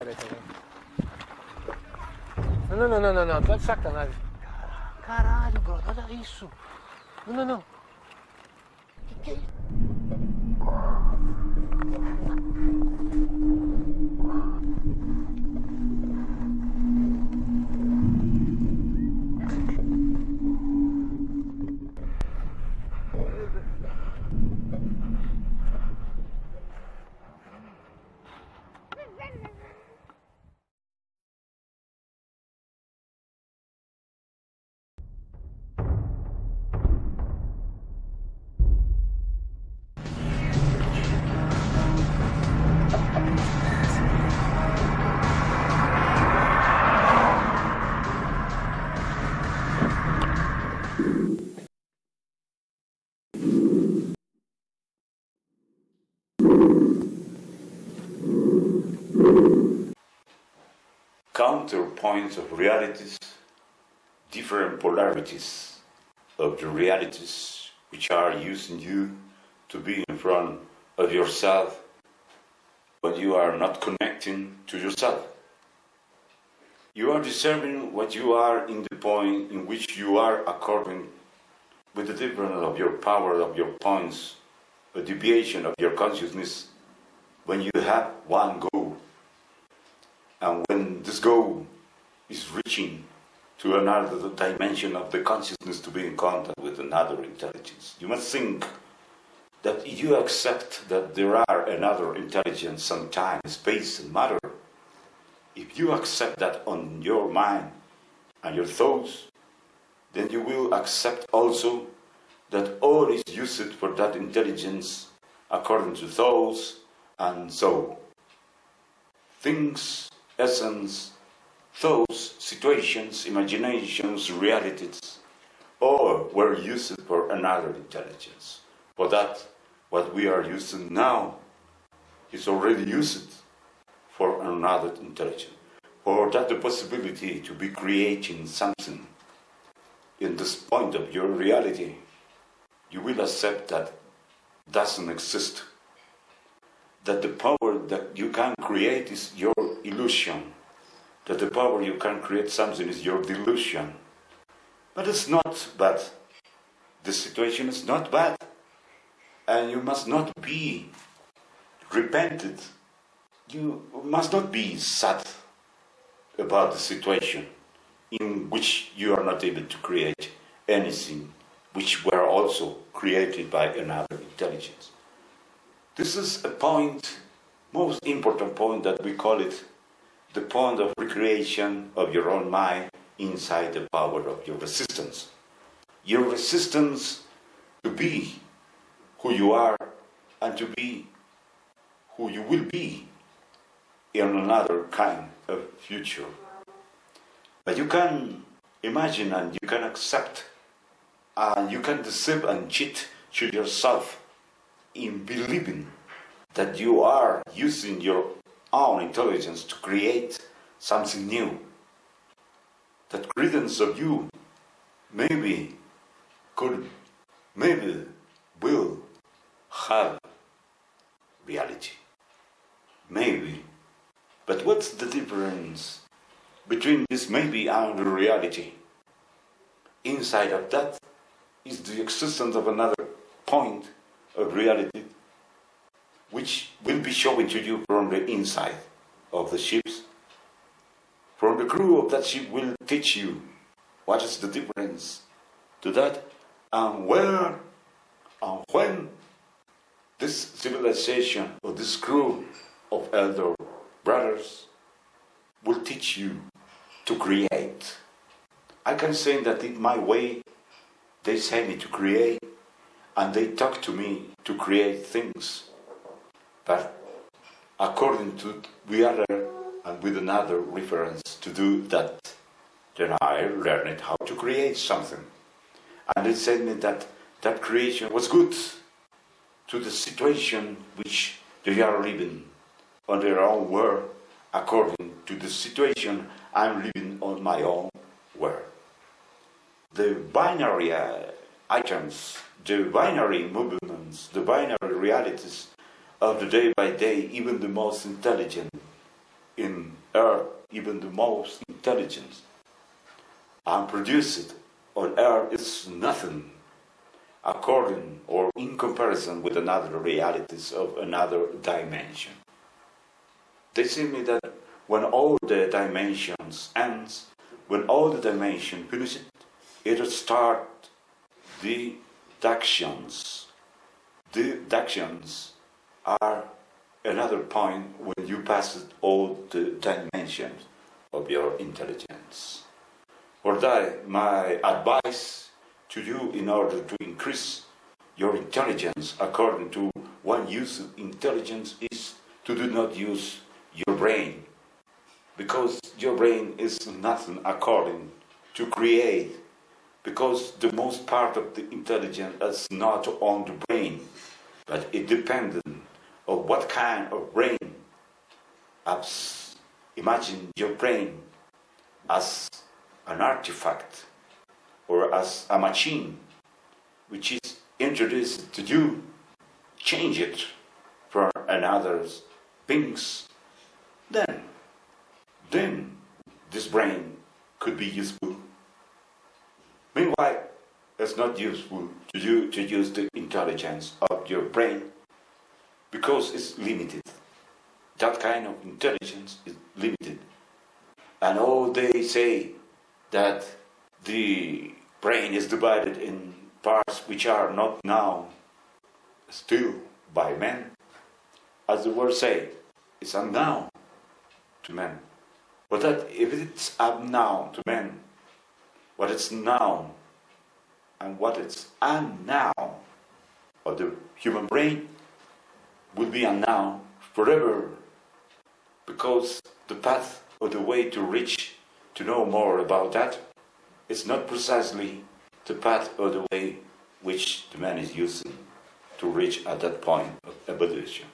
Não, não, não, não, não, não, tá de sacanagem. Caralho, bro, olha isso. Não, não, não. Que é isso? Counterpoints of realities, different polarities of the realities which are using you to be in front of yourself when you are not connecting to yourself. You are discerning what you are in the point in which you are according with the difference of your power, of your points, a deviation of your consciousness when you have one goal. And when this goal is reaching to another dimension of the consciousness to be in contact with another intelligence, you must think that if you accept that there are another intelligence on time, space and matter, if you accept that on your mind and your thoughts, then you will accept also that all is used for that intelligence according to thoughts and so. Things, essence, thoughts, situations, imaginations, realities, all were used for another intelligence. For that, what we are using now is already used for another intelligence. For that the possibility to be creating something in this point of your reality, you will accept that doesn't exist. That the power that you can create is your illusion. That the power you can create something is your delusion. But it's not bad. The situation is not bad. And you must not be repented. You must not be sad about the situation in which you are not able to create anything which were also created by another intelligence. This is a point, most important point, that we call it the point of recreation of your own mind inside the power of your resistance. Your resistance to be who you are and to be who you will be in another kind of future. But you can imagine and you can accept and you can deceive and cheat to yourself in believing that you are using your own intelligence to create something new. That credence of you maybe could, maybe will have reality. Maybe. But what's the difference between this maybe and the reality? Inside of that is the existence of another point of reality which will be showing to you from the inside of the ships. From the crew of that ship will teach you what is the difference to that and where and when this civilization or this crew of elder brothers will teach you to create. I can say that in my way they say me to create and they talk to me to create things. But according to the other and with another reference to do that, then I learned how to create something. And they said me that that creation was good to the situation which they are living on their own world, according to the situation I'm living on my own world. The binary items, the binary movements, the binary realities of the day by day, even the most intelligent in Earth, even the most intelligent, and produced on Earth is nothing according or in comparison with another realities of another dimension. They say me that when all the dimensions ends, when all the dimension finishes, it start deductions. Deductions are another point when you pass all the dimensions of your intelligence. For that, my advice to you in order to increase your intelligence according to one use of intelligence is to do not use your brain, because your brain is nothing according to create, because the most part of the intelligence is not on the brain, but it depends on what kind of brain. Imagine your brain as an artifact or as a machine which is introduced to you, change it for another things, then this brain could be useful. Meanwhile, it's not useful to you to use the intelligence of your brain because it's limited. That kind of intelligence is limited. And all they say that the brain is divided in parts which are not known still by men. As the word say, it's unknown to men. But that if it's unknown to men, what is known and what is unknown of the human brain will be unknown forever, because the path or the way to reach to know more about that is not precisely the path or the way which the man is using to reach at that point of evolution.